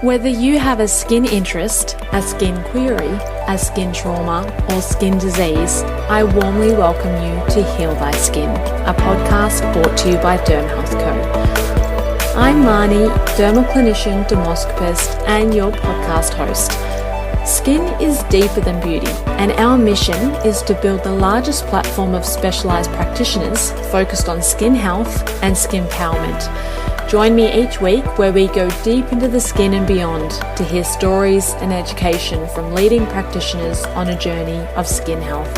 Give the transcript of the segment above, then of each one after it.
Whether you have a skin interest, a skin query, a skin trauma, or skin disease, I warmly welcome you to Heal Thy Skin, a podcast brought to you by Derm Health Co. I'm Marni, dermal clinician, dermoscopist, and your podcast host. Skin is deeper than beauty, and our mission is to build the largest platform of specialised practitioners focused on skin health and skin empowerment. Join me each week where we go deep into the skin and beyond to hear stories and education from leading practitioners on a journey of skin health.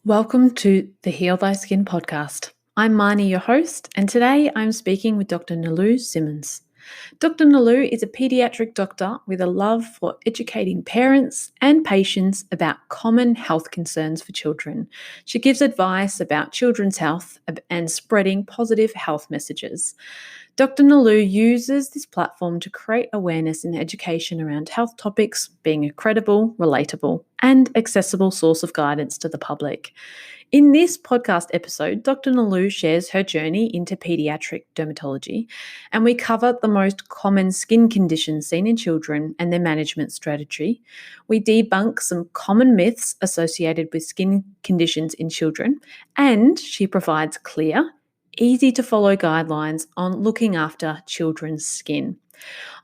Welcome to the Heal Thy Skin podcast. I'm Marni, your host, and today I'm speaking with Dr Nelu Simonsz. Dr Nelu is a paediatric doctor with a love for educating parents and patients about common health concerns for children. She gives advice about children's health and spreading positive health messages. Dr Nelu uses this platform to create awareness and education around health topics, being a credible, relatable, and accessible source of guidance to the public. In this podcast episode, Dr. Nelu shares her journey into paediatric dermatology, and we cover the most common skin conditions seen in children and their management strategy. We debunk some common myths associated with skin conditions in children, and she provides clear, easy to follow guidelines on looking after children's skin.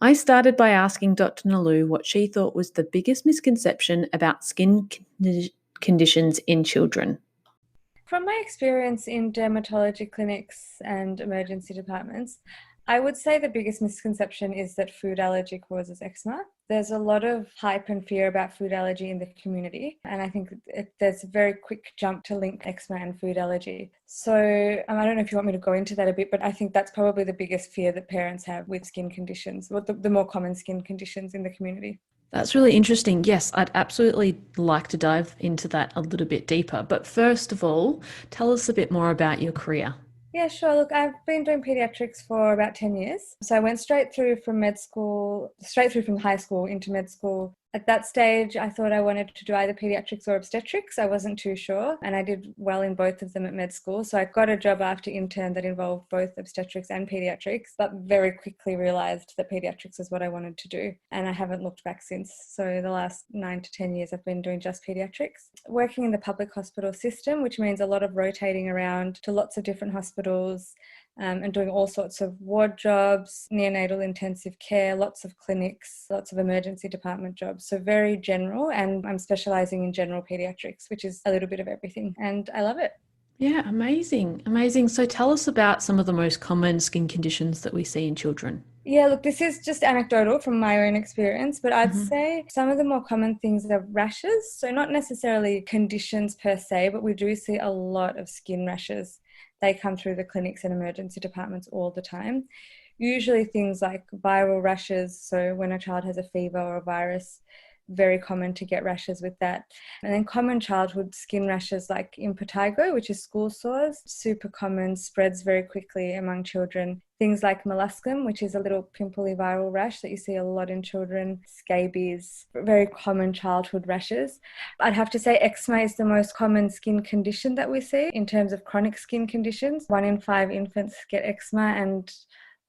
I started by asking Dr. Nelu what she thought was the biggest misconception about skin conditions in children. From my experience in dermatology clinics and emergency departments, I would say the biggest misconception is that food allergy causes eczema. There's a lot of hype and fear about food allergy in the community, and I think there's a very quick jump to link eczema and food allergy. So I don't know if you want me to go into that a bit, but I think that's probably the biggest fear that parents have with skin conditions, or the more common skin conditions in the community. That's really interesting. Yes, I'd absolutely like to dive into that a little bit deeper. But first of all, tell us a bit more about your career. Yeah, sure. Look, I've been doing pediatrics for about 10 years. So I went straight through from high school into med school. At that stage, I thought I wanted to do either pediatrics or obstetrics. I wasn't too sure, and I did well in both of them at med school. So I got a job after intern that involved both obstetrics and pediatrics, but very quickly realised that pediatrics is what I wanted to do, and I haven't looked back since. So the last 9 to 10 years, I've been doing just pediatrics. Working in the public hospital system, which means a lot of rotating around to lots of different hospitals, and doing all sorts of ward jobs, neonatal intensive care, lots of clinics, lots of emergency department jobs. So very general, and I'm specialising in general paediatrics, which is a little bit of everything, and I love it. Yeah, amazing. So tell us about some of the most common skin conditions that we see in children. Yeah, look, this is just anecdotal from my own experience, but I'd say some of the more common things are rashes. So not necessarily conditions per se, but we do see a lot of skin rashes. They come through the clinics and emergency departments all the time. Usually things like viral rashes, so when a child has a fever or a virus, very common to get rashes with that. And then common childhood skin rashes like impetigo, which is school sores, super common, spreads very quickly among children. Things like molluscum, which is a little pimply viral rash that you see a lot in children, scabies, very common childhood rashes. I'd have to say eczema is the most common skin condition that we see in terms of chronic skin conditions. 1 in 5 infants get eczema, and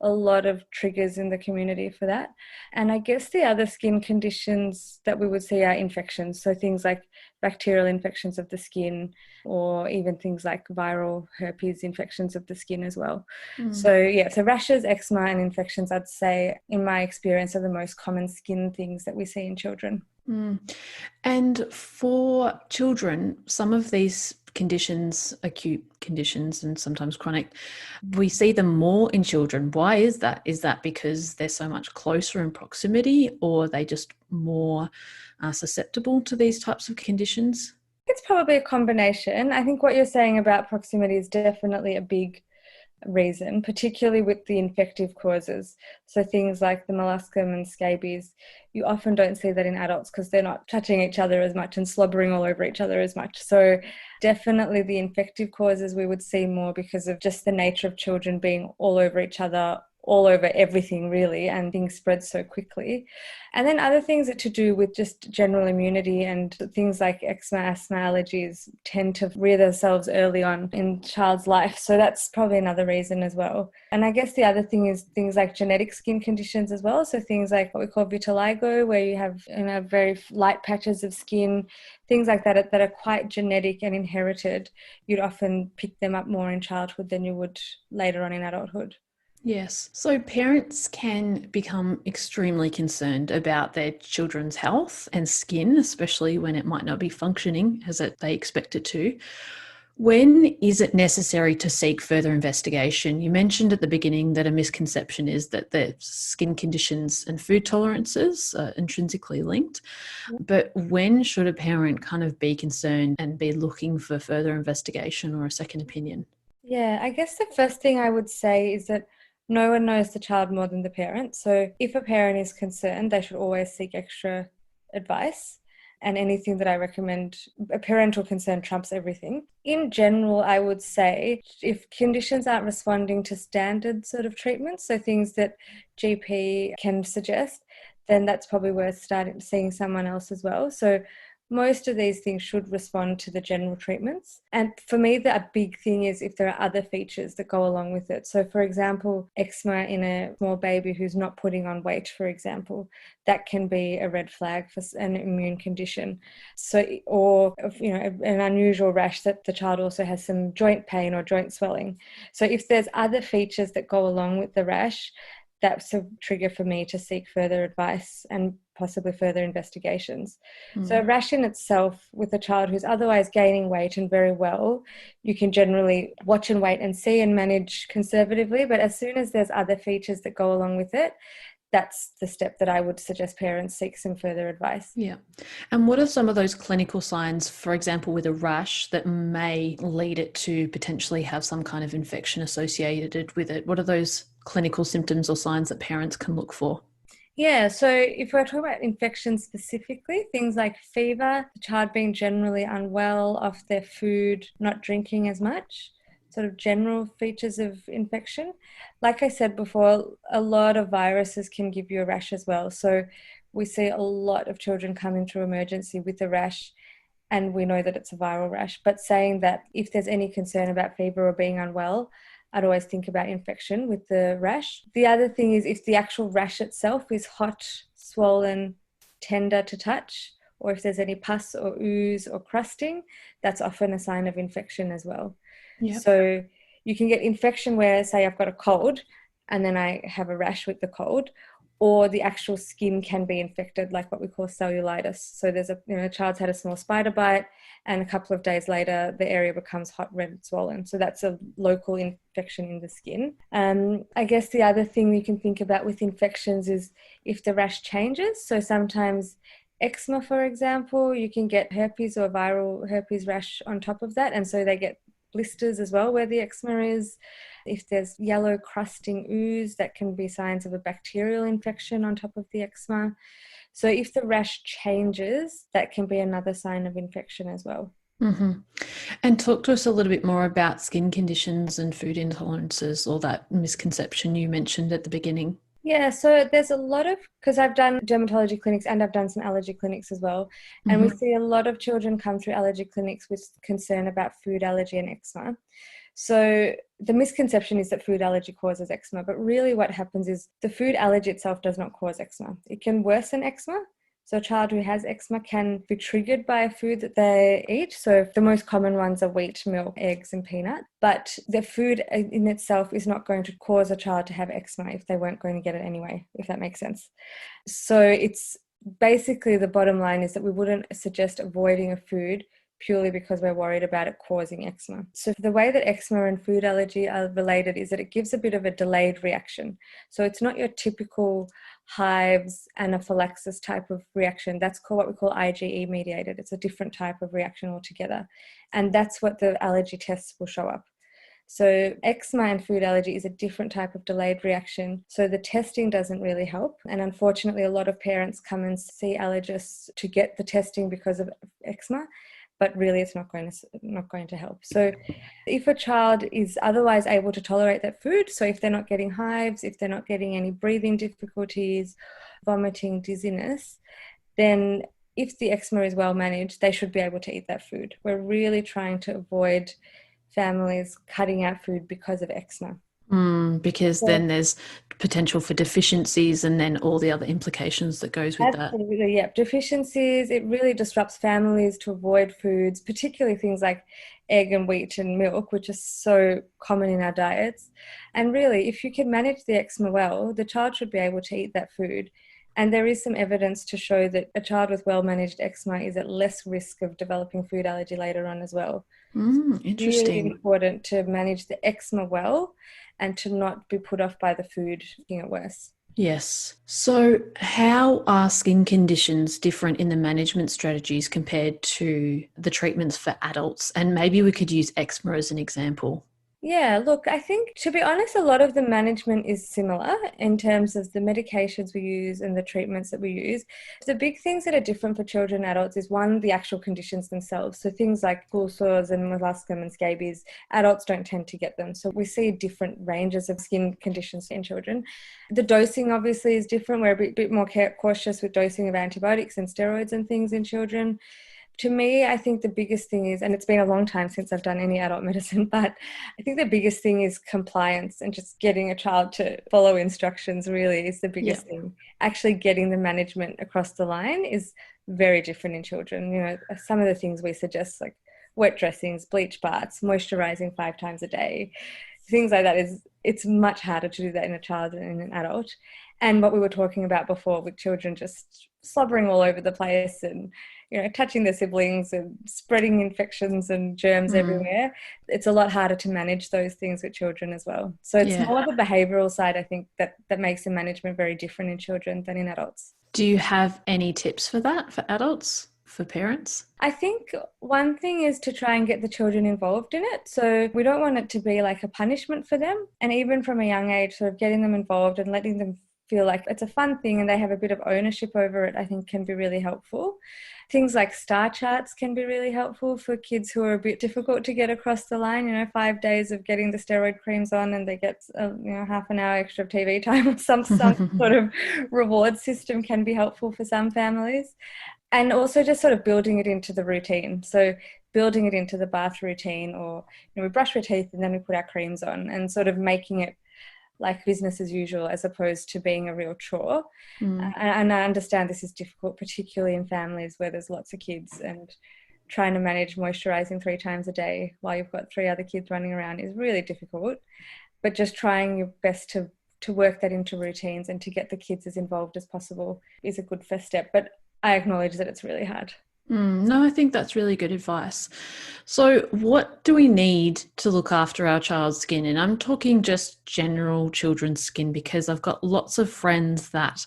a lot of triggers in the community for that. And I guess the other skin conditions that we would see are infections. So things like bacterial infections of the skin, or even things like viral herpes infections of the skin as well. So rashes, eczema and infections, I'd say, in my experience, are the most common skin things that we see in children. And for children, some of these conditions, acute conditions and sometimes chronic, we see them more in children. Why is that? Is that because they're so much closer in proximity, or are they just more susceptible to these types of conditions? It's probably a combination. I think what you're saying about proximity is definitely a big reason, particularly with the infective causes. So things like the molluscum and scabies, you often don't see that in adults because they're not touching each other as much and slobbering all over each other as much. So definitely the infective causes we would see more because of just the nature of children being all over each other all over everything really, and things spread so quickly. And then other things that to do with just general immunity, and things like eczema, asthma, allergies tend to rear themselves early on in child's life. So that's probably another reason as well. And I guess the other thing is things like genetic skin conditions as well. So things like what we call vitiligo, where you have very light patches of skin, things like that are quite genetic and inherited. You'd often pick them up more in childhood than you would later on in adulthood. Yes. So parents can become extremely concerned about their children's health and skin, especially when it might not be functioning as they expect it to. When is it necessary to seek further investigation? You mentioned at the beginning that a misconception is that the skin conditions and food tolerances are intrinsically linked. But when should a parent kind of be concerned and be looking for further investigation or a second opinion? Yeah, I guess the first thing I would say is that no one knows the child more than the parent. So if a parent is concerned, they should always seek extra advice. And anything that I recommend, a parental concern trumps everything. In general, I would say if conditions aren't responding to standard sort of treatments, so things that GP can suggest, then that's probably worth seeing someone else as well. So most of these things should respond to the general treatments. And for me, a big thing is if there are other features that go along with it. So for example, eczema in a small baby who's not putting on weight, for example, that can be a red flag for an immune condition. So, or, an unusual rash that the child also has some joint pain or joint swelling. So if there's other features that go along with the rash, that's a trigger for me to seek further advice and possibly further investigations. So a rash in itself with a child who's otherwise gaining weight and very well, you can generally watch and wait and see and manage conservatively. But as soon as there's other features that go along with it, that's the step that I would suggest parents seek some further advice. Yeah. And what are some of those clinical signs, for example, with a rash that may lead it to potentially have some kind of infection associated with it? What are those clinical symptoms or signs that parents can look for? Yeah, so if we're talking about infections specifically, things like fever, the child being generally unwell off their food, not drinking as much, sort of general features of infection. Like I said before, a lot of viruses can give you a rash as well. So we see a lot of children come into emergency with a rash, and we know that it's a viral rash. But saying that if there's any concern about fever or being unwell, I'd always think about infection with the rash. The other thing is if the actual rash itself is hot, swollen, tender to touch, or if there's any pus or ooze or crusting, that's often a sign of infection as well. Yep. So you can get infection where, say, I've got a cold and then I have a rash with the cold, or the actual skin can be infected, like what we call cellulitis. So there's a child's had a small spider bite, and a couple of days later, the area becomes hot, red, and swollen. So that's a local infection in the skin. I guess the other thing you can think about with infections is if the rash changes. So sometimes eczema, for example, you can get herpes or viral herpes rash on top of that. And so they get blisters as well where the eczema is. If there's yellow crusting ooze, that can be signs of a bacterial infection on top of the eczema. So if the rash changes, that can be another sign of infection as well. Mm-hmm. And talk to us a little bit more about skin conditions and food intolerances, or that misconception you mentioned at the beginning. Yeah, so there's a lot of, because I've done dermatology clinics and I've done some allergy clinics as well, and we see a lot of children come through allergy clinics with concern about food allergy and eczema. So the misconception is that food allergy causes eczema, but really what happens is the food allergy itself does not cause eczema. It can worsen eczema. So a child who has eczema can be triggered by a food that they eat. So the most common ones are wheat, milk, eggs, and peanut. But the food in itself is not going to cause a child to have eczema if they weren't going to get it anyway, if that makes sense. So it's basically, the bottom line is that we wouldn't suggest avoiding a food purely because we're worried about it causing eczema. So the way that eczema and food allergy are related is that it gives a bit of a delayed reaction. So it's not your typical hives, anaphylaxis type of reaction. That's what we call IgE mediated. It's a different type of reaction altogether. And that's what the allergy tests will show up. So eczema and food allergy is a different type of delayed reaction. So the testing doesn't really help. And unfortunately, a lot of parents come and see allergists to get the testing because of eczema. but really it's not going to help. So if a child is otherwise able to tolerate that food, so if they're not getting hives, if they're not getting any breathing difficulties, vomiting, dizziness, then if the eczema is well managed, they should be able to eat that food. We're really trying to avoid families cutting out food because of eczema. Because then there's potential for deficiencies and then all the other implications that goes with that. Absolutely, yeah. Deficiencies, it really disrupts families to avoid foods, particularly things like egg and wheat and milk, which are so common in our diets. And really, if you can manage the eczema well, the child should be able to eat that food. And there is some evidence to show that a child with well-managed eczema is at less risk of developing food allergy later on as well. Interesting. Really important to manage the eczema well and to not be put off by the food making it worse. Yes. So how are skin conditions different in the management strategies compared to the treatments for adults? And maybe we could use eczema as an example. Yeah, look, I think, to be honest, a lot of the management is similar in terms of the medications we use and the treatments that we use. The big things that are different for children and adults is, one, the actual conditions themselves. So things like pool sores and molluscum and scabies, adults don't tend to get them. So we see different ranges of skin conditions in children. The dosing obviously is different. We're a bit more cautious with dosing of antibiotics and steroids and things in children. To me, I think the biggest thing is, and it's been a long time since I've done any adult medicine, but I think the biggest thing is compliance and just getting a child to follow instructions really is the biggest thing. Actually getting the management across the line is very different in children. You know, some of the things we suggest, like wet dressings, bleach baths, moisturizing 5 times a day, things like that, it's much harder to do that in a child than in an adult. And what we were talking about before with children just slobbering all over the place and, you know, touching their siblings and spreading infections and germs everywhere, it's a lot harder to manage those things with children as well. So it's more the behavioural side, I think, that makes the management very different in children than in adults. Do you have any tips for that for adults, for parents? I think one thing is to try and get the children involved in it. So we don't want it to be like a punishment for them. And even from a young age, sort of getting them involved and letting them feel like it's a fun thing and they have a bit of ownership over it, I think can be really helpful. Things like star charts can be really helpful for kids who are a bit difficult to get across the line. You know, 5 days of getting the steroid creams on and they get half an hour extra of TV time or some sort of reward system can be helpful for some families. And also just sort of building it into the routine. So building it into the bath routine, or, you know, we brush our teeth and then we put our creams on, and sort of making it like business as usual as opposed to being a real chore. And I understand this is difficult, particularly in families where there's lots of kids, and trying to manage moisturizing 3 times a day while you've got 3 other kids running around is really difficult. But just trying your best to work that into routines and to get the kids as involved as possible is a good first step. But I acknowledge that it's really hard. No, I think that's really good advice. So what do we need to look after our child's skin? And I'm talking just general children's skin, because I've got lots of friends that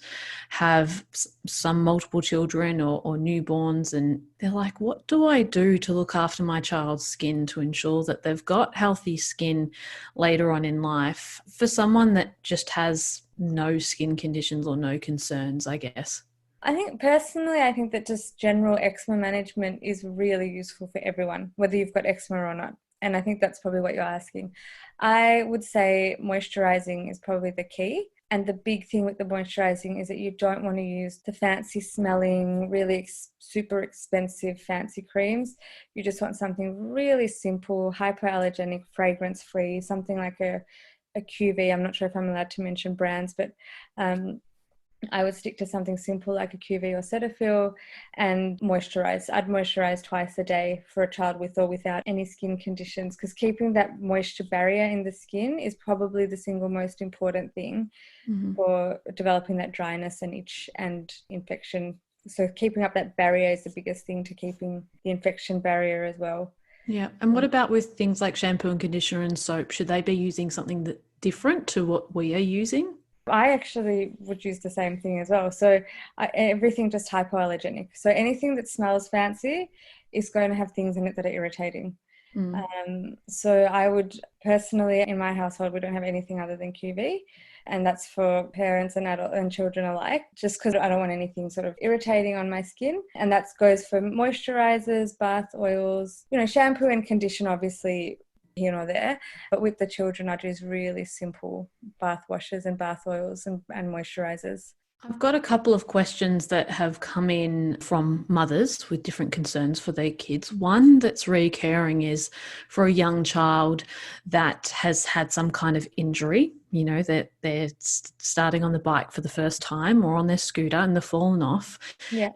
have some multiple children or newborns, and they're like, what do I do to look after my child's skin to ensure that they've got healthy skin later on in life, for someone that just has no skin conditions or no concerns, I guess? I think that just general eczema management is really useful for everyone, whether you've got eczema or not. And I think that's probably what you're asking. I would say moisturizing is probably the key. And the big thing with the moisturizing is that you don't want to use the fancy smelling, really super expensive fancy creams. You just want something really simple, hypoallergenic, fragrance free, something like a QV. I'm not sure if I'm allowed to mention brands, but I would stick to something simple like a QV or Cetaphil and moisturize. I'd moisturize twice a day for a child with or without any skin conditions, because keeping that moisture barrier in the skin is probably the single most important thing for developing that dryness and itch and infection. So keeping up that barrier is the biggest thing to keeping the infection barrier as well. Yeah. And what about with things like shampoo and conditioner and soap? Should they be using something that different to what we are using? I actually would use the same thing as well. So everything just hypoallergenic. So anything that smells fancy is going to have things in it that are irritating. So I would personally, in my household, we don't have anything other than QV. And that's for parents and adult and children alike, just because I don't want anything sort of irritating on my skin. And that goes for moisturizers, bath oils, shampoo and conditioner, obviously here or there. But with the children, I do really simple bath washes and bath oils and moisturizers. I've got a couple of questions that have come in from mothers with different concerns for their kids. One that's recurring is for a young child that has had some kind of injury, that they're starting on the bike for the first time or on their scooter and they've fallen off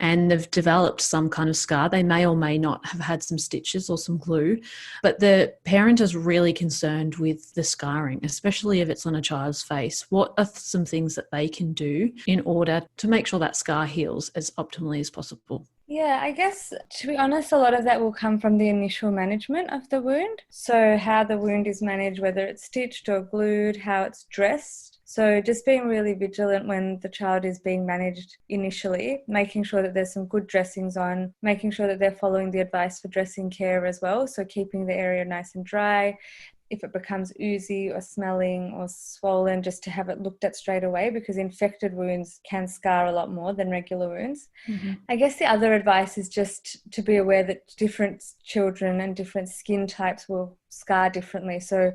and they've developed some kind of scar. They may or may not have had some stitches or some glue, but the parent is really concerned with the scarring, especially if it's on a child's face. What are some things that they can do in order to make sure that scar heals as optimally as possible? Yeah, I guess, to be honest, a lot of that will come from the initial management of the wound. So how the wound is managed, whether it's stitched or glued, how it's dressed. So just being really vigilant when the child is being managed initially, making sure that there's some good dressings on, making sure that they're following the advice for dressing care as well. So keeping the area nice and dry. If it becomes oozy or smelling or swollen, just to have it looked at straight away, because infected wounds can scar a lot more than regular wounds. Mm-hmm. I guess the other advice is just to be aware that different children and different skin types will scar differently. So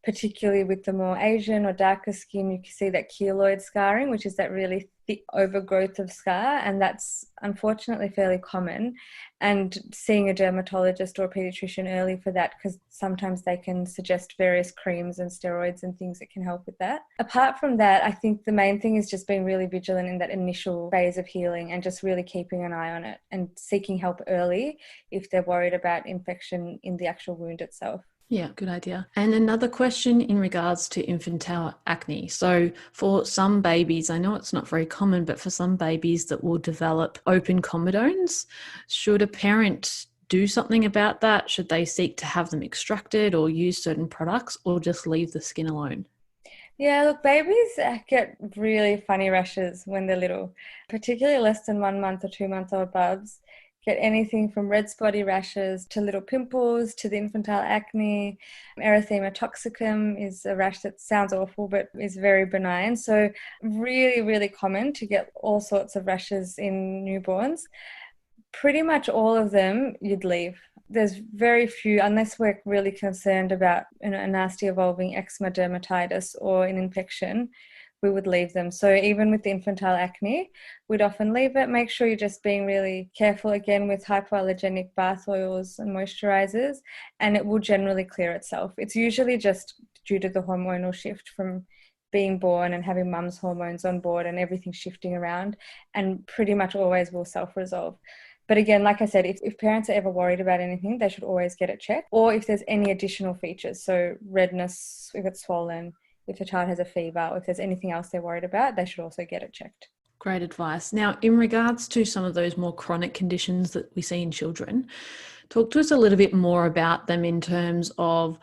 particularly with the more Asian or darker skin, you can see that keloid scarring, which is that really thick overgrowth of scar, and that's unfortunately fairly common. And seeing a dermatologist or a pediatrician early for that, because sometimes they can suggest various creams and steroids and things that can help with that. Apart from that, I think the main thing is just being really vigilant in that initial phase of healing and just really keeping an eye on it and seeking help early if they're worried about infection in the actual wound itself. Yeah, good idea. And another question in regards to infantile acne. So for some babies, I know it's not very common, but for some babies that will develop open comedones, should a parent do something about that? Should they seek to have them extracted or use certain products, or just leave the skin alone? Yeah, look, babies get really funny rashes when they're little, particularly less than 1 month or 2 month old bubs. Get anything from red spotty rashes to little pimples to the infantile acne. Erythema toxicum is a rash that sounds awful but is very benign. So really, really common to get all sorts of rashes in newborns. Pretty much all of them you'd leave. There's very few, unless we're really concerned about a nasty evolving eczema, dermatitis or an infection, we would leave them. So even with the infantile acne, we'd often leave it. Make sure you're just being really careful again with hypoallergenic bath oils and moisturizers, and it will generally clear itself. It's usually just due to the hormonal shift from being born and having mum's hormones on board and everything shifting around, and pretty much always will self-resolve. But again, like I said, if parents are ever worried about anything, they should always get it checked. Or if there's any additional features, so redness, if it's swollen, if the child has a fever, or if there's anything else they're worried about, they should also get it checked. Great advice. Now, in regards to some of those more chronic conditions that we see in children, talk to us a little bit more about them in terms of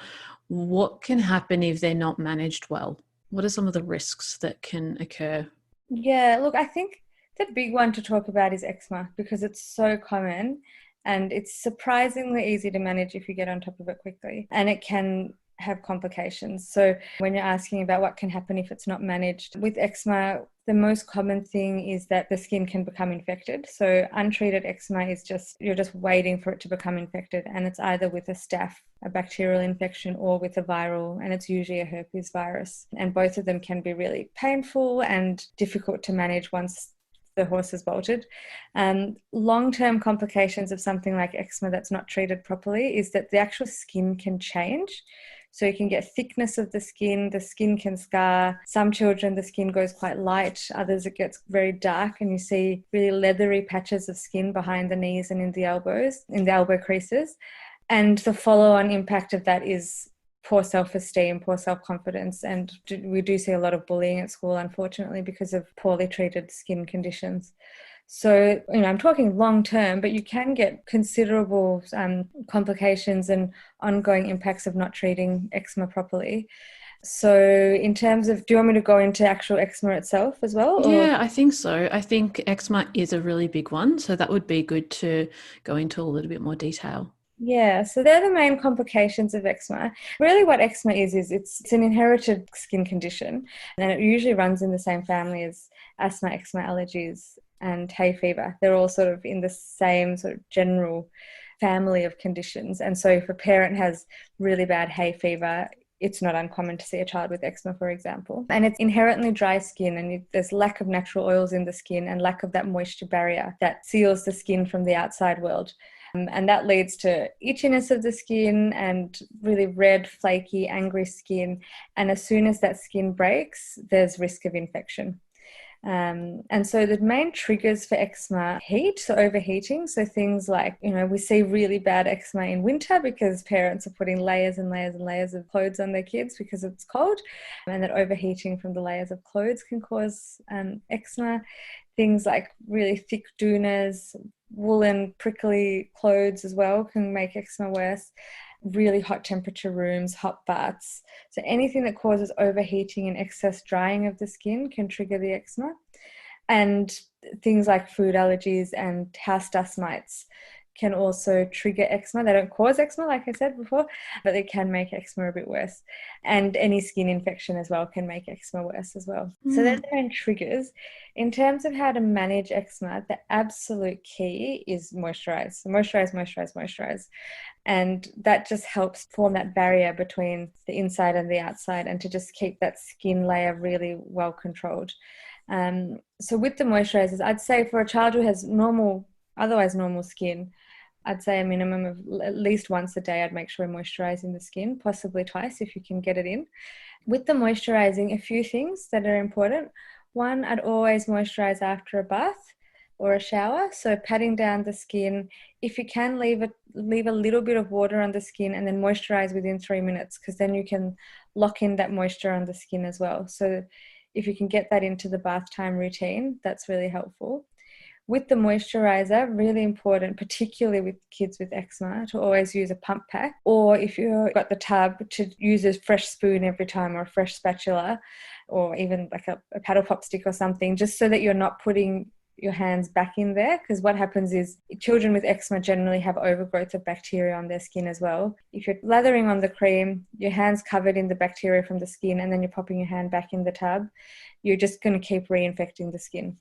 what can happen if they're not managed well. What are some of the risks that can occur? Yeah, look, I think the big one to talk about is eczema, because it's so common and it's surprisingly easy to manage if you get on top of it quickly, and it can have complications. So when you're asking about what can happen if it's not managed, with eczema, the most common thing is that the skin can become infected. So untreated eczema is you're just waiting for it to become infected, and it's either with a staph, a bacterial infection, or with a viral, and it's usually a herpes virus. And both of them can be really painful and difficult to manage once the horse has bolted. Long-term complications of something like eczema that's not treated properly is that the actual skin can change. So you can get thickness of the skin can scar. Some children, the skin goes quite light, others it gets very dark, and you see really leathery patches of skin behind the knees and in the elbows, in the elbow creases. And the follow-on impact of that is poor self-esteem, poor self-confidence, and we do see a lot of bullying at school, unfortunately, because of poorly treated skin conditions. So, I'm talking long-term, but you can get considerable complications and ongoing impacts of not treating eczema properly. So in terms of, do you want me to go into actual eczema itself as well? Yeah, I think so. I think eczema is a really big one, so that would be good to go into a little bit more detail. Yeah, so they're the main complications of eczema. Really what eczema is it's an inherited skin condition, and it usually runs in the same family as asthma, eczema, allergies, and hay fever. They're all sort of in the same sort of general family of conditions. And so if a parent has really bad hay fever, it's not uncommon to see a child with eczema, for example. And it's inherently dry skin, and there's lack of natural oils in the skin and lack of that moisture barrier that seals the skin from the outside world. And that leads to itchiness of the skin and really red, flaky, angry skin. And as soon as that skin breaks, there's risk of infection. And so the main triggers for eczema, heat, so overheating. So things like, we see really bad eczema in winter because parents are putting layers and layers and layers of clothes on their kids because it's cold, and that overheating from the layers of clothes can cause eczema. Things like really thick doonas, woolen prickly clothes as well can make eczema worse. Really hot temperature rooms, hot baths. So anything that causes overheating and excess drying of the skin can trigger the eczema. And things like food allergies and house dust mites can also trigger eczema. They don't cause eczema, like I said before, but they can make eczema a bit worse. And any skin infection as well can make eczema worse as well. So they're the main triggers. In terms of how to manage eczema, the absolute key is moisturize. So moisturize, moisturize, moisturize. And that just helps form that barrier between the inside and the outside, and to just keep that skin layer really well controlled. So with the moisturizers, I'd say for a child who has otherwise normal skin, I'd say a minimum of at least once a day, I'd make sure I'm moisturizing the skin, possibly twice if you can get it in. With the moisturizing, a few things that are important. One, I'd always moisturize after a bath or a shower. So patting down the skin. If you can, leave a little bit of water on the skin and then moisturize within 3 minutes, because then you can lock in that moisture on the skin as well. So if you can get that into the bath time routine, that's really helpful. With the moisturizer, really important, particularly with kids with eczema, to always use a pump pack, or if you've got the tub, to use a fresh spoon every time, or a fresh spatula, or even like a paddle pop stick or something, just so that you're not putting your hands back in there. Because what happens is children with eczema generally have overgrowth of bacteria on their skin as well. If you're lathering on the cream, your hand's covered in the bacteria from the skin, and then you're popping your hand back in the tub, you're just going to keep reinfecting the skin.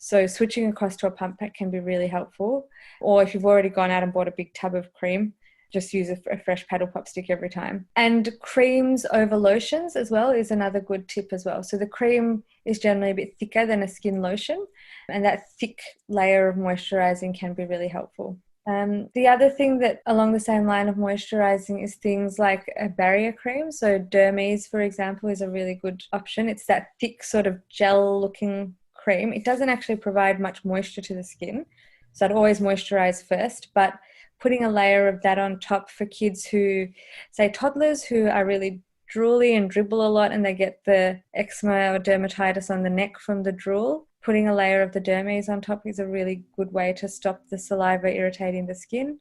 So switching across to a pump pack can be really helpful. Or if you've already gone out and bought a big tub of cream, just use a fresh paddle pop stick every time. And creams over lotions as well is another good tip as well. So the cream is generally a bit thicker than a skin lotion, and that thick layer of moisturizing can be really helpful. The other thing that along the same line of moisturizing is things like a barrier cream. So Dermies, for example, is a really good option. It's that thick sort of gel looking cream. It doesn't actually provide much moisture to the skin, so I'd always moisturize first, but putting a layer of that on top for kids who, say toddlers who are really drooly and dribble a lot and they get the eczema or dermatitis on the neck from the drool, putting a layer of the Dermies on top is a really good way to stop the saliva irritating the skin.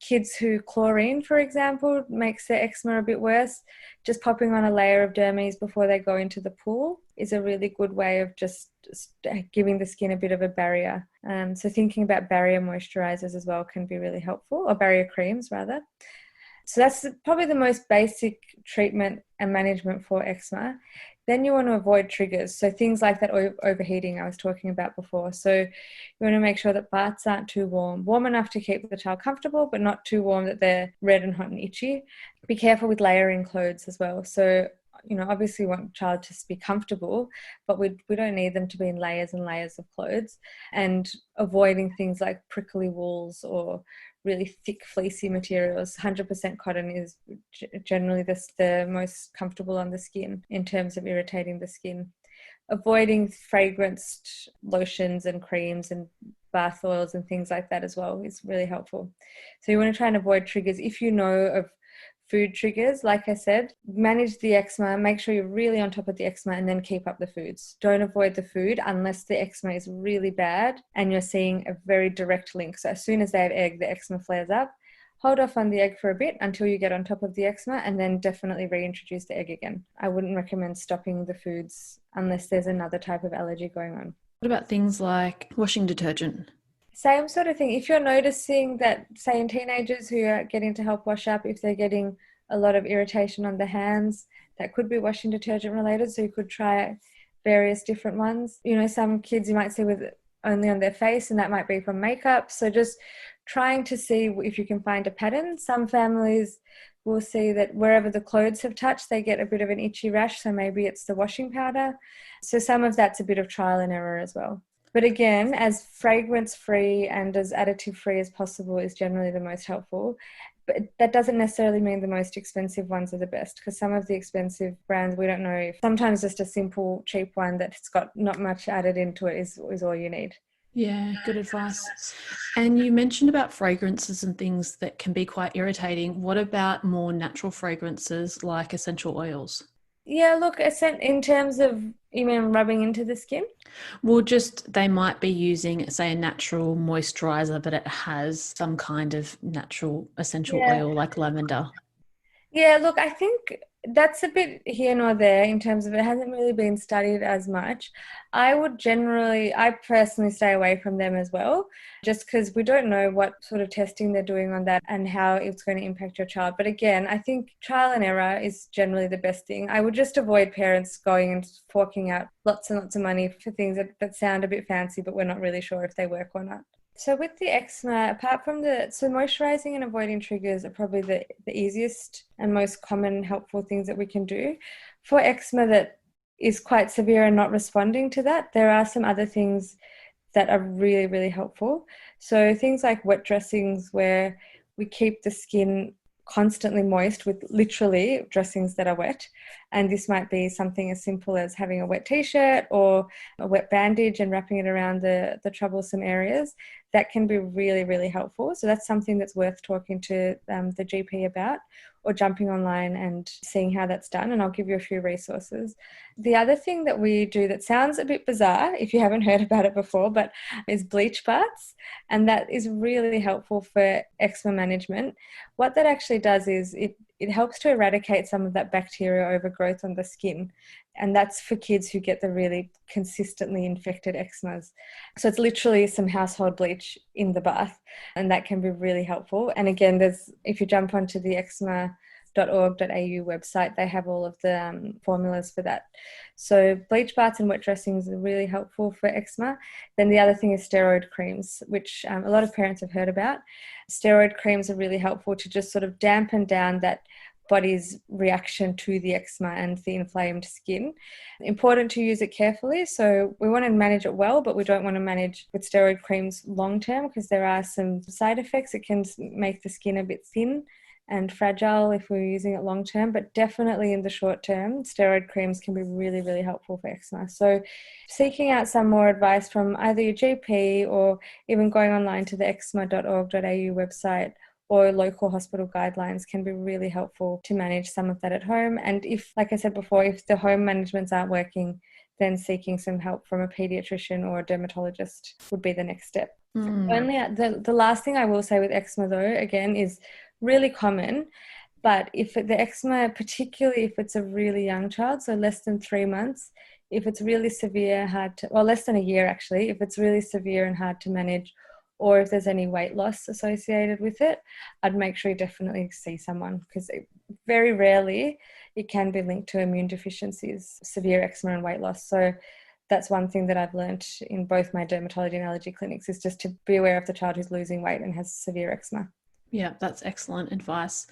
Kids who chlorine, for example, makes their eczema a bit worse, just popping on a layer of Dermies before they go into the pool is a really good way of just giving the skin a bit of a barrier. So thinking about barrier moisturizers as well can be really helpful, or barrier creams rather. So that's probably the most basic treatment and management for eczema. Then you want to avoid triggers. So things like that overheating I was talking about before. So you want to make sure that baths aren't too warm enough to keep the child comfortable, but not too warm that they're red and hot and itchy. Be careful with layering clothes as well. So, obviously we want the child to be comfortable, but we don't need them to be in layers and layers of clothes. And avoiding things like prickly wools or really thick fleecy materials. 100% cotton is generally the most comfortable on the skin in terms of irritating the skin. Avoiding fragranced lotions and creams and bath oils and things like that as well is really helpful. So you want to try and avoid triggers. If you know of food triggers, like I said, manage the eczema, make sure you're really on top of the eczema, and then keep up the foods. Don't avoid the food unless the eczema is really bad and you're seeing a very direct link. So as soon as they have egg, the eczema flares up. Hold off on the egg for a bit until you get on top of the eczema, and then definitely reintroduce the egg again. I wouldn't recommend stopping the foods unless there's another type of allergy going on. What about things like washing detergent? Same sort of thing. If you're noticing that, say, in teenagers who are getting to help wash up, if they're getting a lot of irritation on the hands, that could be washing detergent related. So you could try various different ones. You know, some kids you might see with only on their face, and that might be from makeup. So just trying to see if you can find a pattern. Some families will see that wherever the clothes have touched, they get a bit of an itchy rash. So maybe it's the washing powder. So some of that's a bit of trial and error as well. But again, as fragrance-free and as additive-free as possible is generally the most helpful. But that doesn't necessarily mean the most expensive ones are the best, because some of the expensive brands, we don't know if sometimes just a simple, cheap one that's got not much added into it is all you need. Yeah, good advice. And you mentioned about fragrances and things that can be quite irritating. What about more natural fragrances like essential oils? Yeah, look, in terms of, you mean rubbing into the skin? Well, just they might be using, say, a natural moisturizer, but it has some kind of natural essential Yeah. oil like lavender. Yeah, look, I think that's a bit here nor there in terms of it hasn't really been studied as much. I personally stay away from them as well, just because we don't know what sort of testing they're doing on that and how it's going to impact your child. But again, I think trial and error is generally the best thing. I would just avoid parents going and forking out lots and lots of money for things that sound a bit fancy, but we're not really sure if they work or not. So with the eczema, apart from so moisturizing and avoiding triggers are probably the easiest and most common helpful things that we can do. For eczema that is quite severe and not responding to that, there are some other things that are really, really helpful. So things like wet dressings where we keep the skin constantly moist with literally dressings that are wet. And this might be something as simple as having a wet t-shirt or a wet bandage and wrapping it around the troublesome areas. That can be really, really helpful. So that's something that's worth talking to the GP about, or jumping online and seeing how that's done. And I'll give you a few resources. The other thing that we do that sounds a bit bizarre if you haven't heard about it before, but is bleach baths. And that is really helpful for eczema management. What that actually does is it helps to eradicate some of that bacteria overgrowth on the skin. And that's for kids who get the really consistently infected eczemas. So it's literally some household bleach in the bath, and that can be really helpful. And again, if you jump onto the eczema.org.au website, they have all of the formulas for that. So bleach baths and wet dressings are really helpful for eczema. Then the other thing is steroid creams, which a lot of parents have heard about. Steroid creams are really helpful to just sort of dampen down that body's reaction to the eczema and the inflamed skin. Important to use it carefully. So we want to manage it well, but we don't want to manage with steroid creams long term, because there are some side effects. It can make the skin a bit thin and fragile if we're using it long term, but definitely in the short term, steroid creams can be really, really helpful for eczema. So seeking out some more advice from either your GP or even going online to the eczema.org.au website or local hospital guidelines can be really helpful to manage some of that at home. And if, like I said before, if the home managements aren't working, then seeking some help from a pediatrician or a dermatologist would be the next step. Only the last thing I will say with eczema, though, again, is really common. But if the eczema, particularly if it's a really young child, so less than 3 months, if it's really severe, less than a year actually, if it's really severe and hard to manage, or if there's any weight loss associated with it, I'd make sure you definitely see someone, because very rarely it can be linked to immune deficiencies, severe eczema and weight loss. So that's one thing that I've learned in both my dermatology and allergy clinics, is just to be aware of the child who's losing weight and has severe eczema. Yeah, that's excellent advice.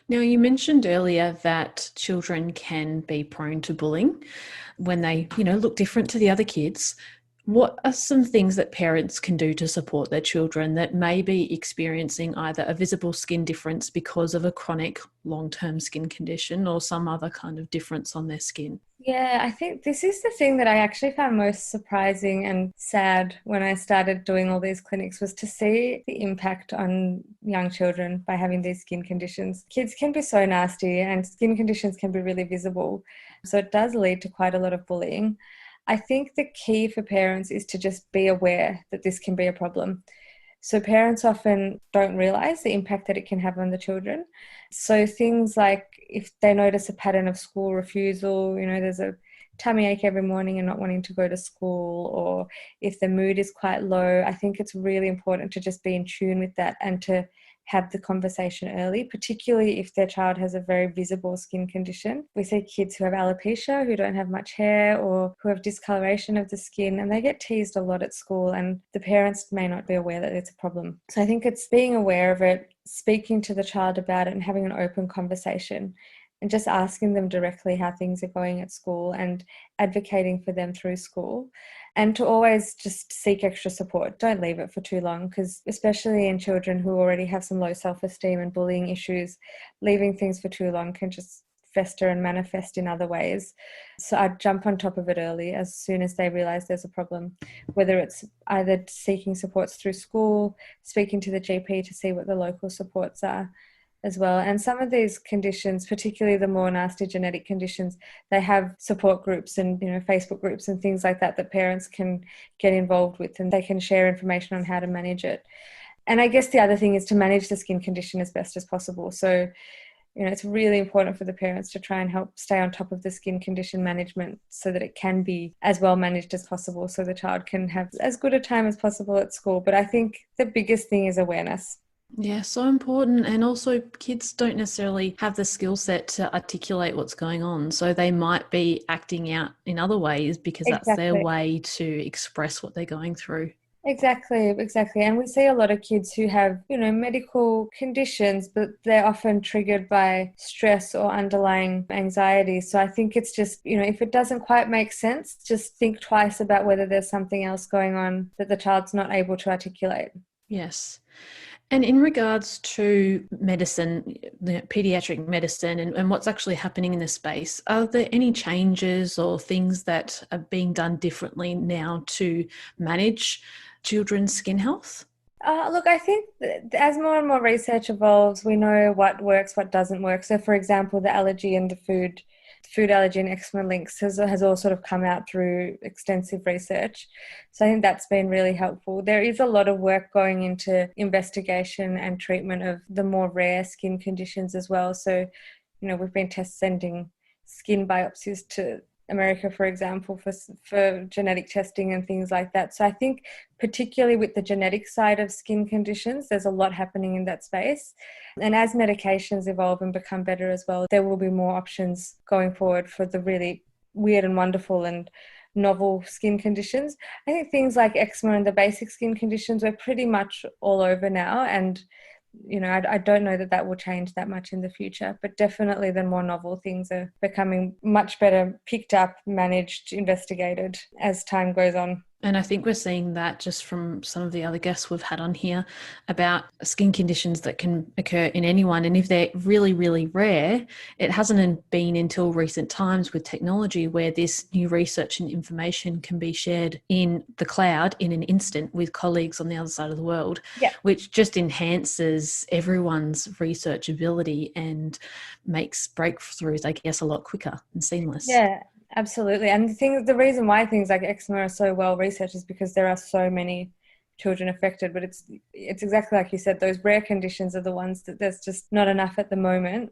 Now, you mentioned earlier that children can be prone to bullying when they, look different to the other kids. What are some things that parents can do to support their children that may be experiencing either a visible skin difference because of a chronic long-term skin condition or some other kind of difference on their skin? Yeah, I think this is the thing that I actually found most surprising and sad when I started doing all these clinics, was to see the impact on young children by having these skin conditions. Kids can be so nasty and skin conditions can be really visible. So it does lead to quite a lot of bullying. I think the key for parents is to just be aware that this can be a problem. So parents often don't realize the impact that it can have on the children. So things like if they notice a pattern of school refusal, there's a tummy ache every morning and not wanting to go to school, or if the mood is quite low, I think it's really important to just be in tune with that and to have the conversation early, particularly if their child has a very visible skin condition. We see kids who have alopecia, who don't have much hair, or who have discoloration of the skin, and they get teased a lot at school, and the parents may not be aware that it's a problem. So I think it's being aware of it, speaking to the child about it, and having an open conversation, and just asking them directly how things are going at school and advocating for them through school. And to always just seek extra support. Don't leave it for too long, because especially in children who already have some low self-esteem and bullying issues, leaving things for too long can just fester and manifest in other ways. So I'd jump on top of it early as soon as they realise there's a problem, whether it's either seeking supports through school, speaking to the GP to see what the local supports are as well. And some of these conditions, particularly the more nasty genetic conditions, they have support groups and, Facebook groups and things like that parents can get involved with, and they can share information on how to manage it. And I guess the other thing is to manage the skin condition as best as possible. So, it's really important for the parents to try and help stay on top of the skin condition management so that it can be as well managed as possible, so the child can have as good a time as possible at school. But I think the biggest thing is awareness. Yeah, so important. And also kids don't necessarily have the skill set to articulate what's going on. So they might be acting out in other ways because that's their way to express what they're going through. Exactly. And we see a lot of kids who have, medical conditions, but they're often triggered by stress or underlying anxiety. So I think it's just, if it doesn't quite make sense, just think twice about whether there's something else going on that the child's not able to articulate. Yes. And in regards to medicine, the pediatric medicine and what's actually happening in this space, are there any changes or things that are being done differently now to manage children's skin health? Look, I think that as more and more research evolves, we know what works, what doesn't work. So, for example, the allergy and the food allergy and eczema links has all sort of come out through extensive research. So I think that's been really helpful. There is a lot of work going into investigation and treatment of the more rare skin conditions as well. So, we've been sending skin biopsies to America, for example, for genetic testing and things like that. So I think particularly with the genetic side of skin conditions, there's a lot happening in that space. And as medications evolve and become better as well, there will be more options going forward for the really weird and wonderful and novel skin conditions. I think things like eczema and the basic skin conditions, we're pretty much all over now, and I don't know that will change that much in the future, but definitely the more novel things are becoming much better picked up, managed, investigated as time goes on. And I think we're seeing that just from some of the other guests we've had on here about skin conditions that can occur in anyone. And if they're really, really rare, it hasn't been until recent times with technology where this new research and information can be shared in the cloud in an instant with colleagues on the other side of the world, which just enhances everyone's research ability and makes breakthroughs, I guess, a lot quicker and seamless. Yeah. Absolutely. And the reason why things like eczema are so well researched is because there are so many children affected. But it's exactly like you said, those rare conditions are the ones that there's just not enough at the moment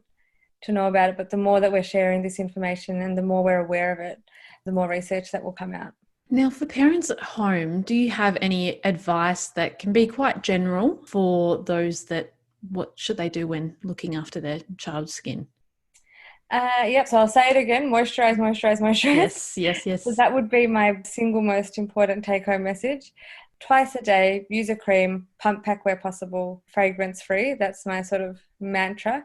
to know about it. But the more that we're sharing this information and the more we're aware of it, the more research that will come out. Now, for parents at home, do you have any advice that can be quite general for those what should they do when looking after their child's skin? So I'll say it again, moisturize. Yes. So that would be my single most important take-home message. Twice a day, use a cream, pump pack where possible, fragrance-free. That's my sort of mantra.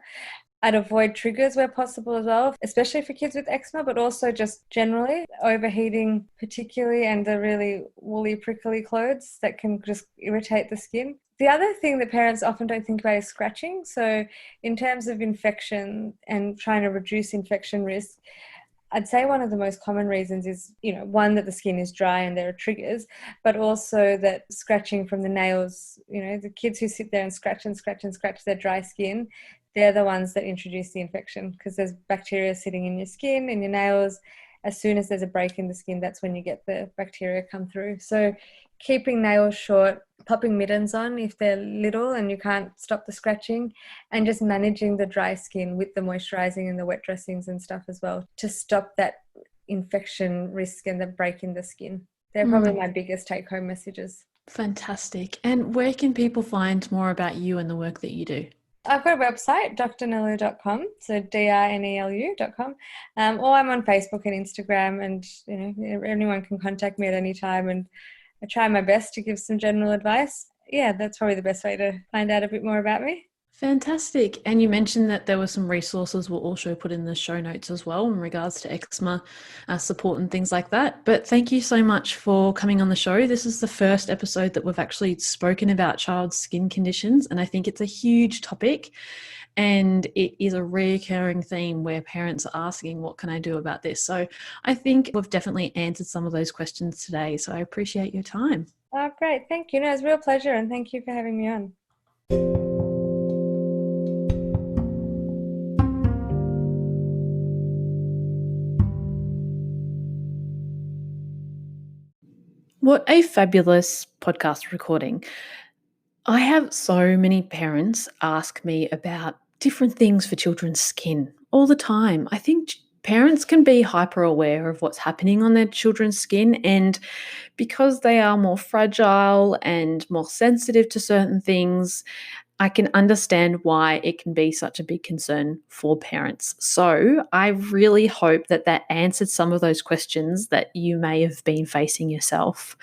I'd avoid triggers where possible as well, especially for kids with eczema, but also just generally overheating particularly, and the really woolly, prickly clothes that can just irritate the skin. The other thing that parents often don't think about is scratching. So in terms of infection and trying to reduce infection risk, I'd say one of the most common reasons is, one, that the skin is dry and there are triggers, but also that scratching from the nails, the kids who sit there and scratch their dry skin, they're the ones that introduce the infection, because there's bacteria sitting in your skin, in your nails. As soon as there's a break in the skin, that's when you get the bacteria come through. So keeping nails short, popping mittens on if they're little and you can't stop the scratching, and just managing the dry skin with the moisturizing and the wet dressings and stuff as well to stop that infection risk and the break in the skin. They're probably my biggest take-home messages. Fantastic. And where can people find more about you and the work that you do? I've got a website, drnelu.com, so drnelu.com, or I'm on Facebook and Instagram, and anyone can contact me at any time, and I try my best to give some general advice. Yeah, that's probably the best way to find out a bit more about me. Fantastic. And you mentioned that there were some resources we'll also put in the show notes as well in regards to eczema support and things like that. But thank you so much for coming on the show. This is the first episode that we've actually spoken about child skin conditions, and I think it's a huge topic. And it is a recurring theme where parents are asking, what can I do about this? So I think we've definitely answered some of those questions today. So I appreciate your time. Oh, great. Thank you. No, it's a real pleasure. And thank you for having me on. What a fabulous podcast recording. I have so many parents ask me about different things for children's skin all the time. I think parents can be hyper aware of what's happening on their children's skin, and because they are more fragile and more sensitive to certain things, I can understand why it can be such a big concern for parents. So I really hope that that answered some of those questions that you may have been facing yourself.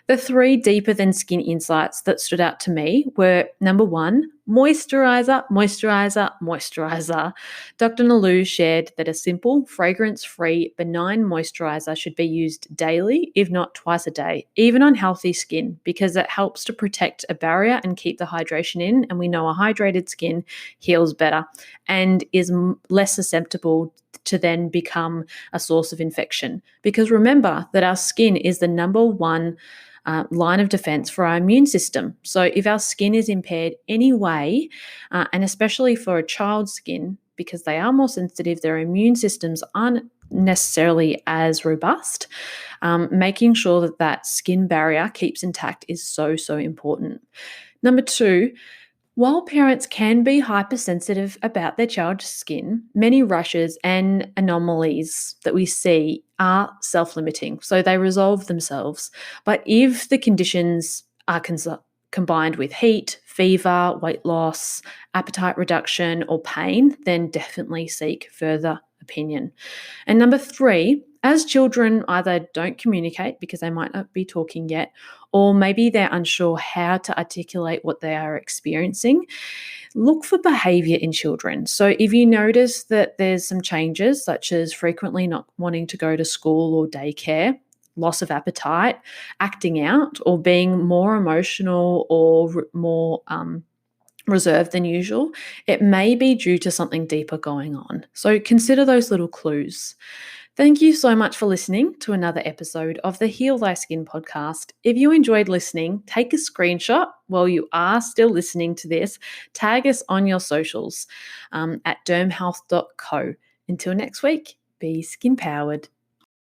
The 3 deeper than skin insights that stood out to me were, number 1, moisturizer, moisturizer, moisturizer. Dr. Nelu shared that a simple, fragrance-free, benign moisturizer should be used daily, if not twice a day, even on healthy skin, because it helps to protect a barrier and keep the hydration in. And we know a hydrated skin heals better and is less susceptible to then become a source of infection. Because remember that our skin is the number 1 line of defense for our immune system. So if our skin is impaired anyway, and especially for a child's skin, because they are more sensitive, their immune systems aren't necessarily as robust, making sure that that skin barrier keeps intact is so, so important. Number 2, while parents can be hypersensitive about their child's skin, many rashes and anomalies that we see are self-limiting, so they resolve themselves. But if the conditions are combined with heat, fever, weight loss, appetite reduction, or pain, then definitely seek further opinion. And number 3, as children either don't communicate because they might not be talking yet, or maybe they're unsure how to articulate what they are experiencing, look for behavior in children. So if you notice that there's some changes, such as frequently not wanting to go to school or daycare, loss of appetite, acting out, or being more emotional or more reserved than usual, it may be due to something deeper going on. So consider those little clues. Thank you so much for listening to another episode of the Heal Thy Skin podcast. If you enjoyed listening, take a screenshot while you are still listening to this. Tag us on your socials at dermhealth.co. Until next week, be skin powered.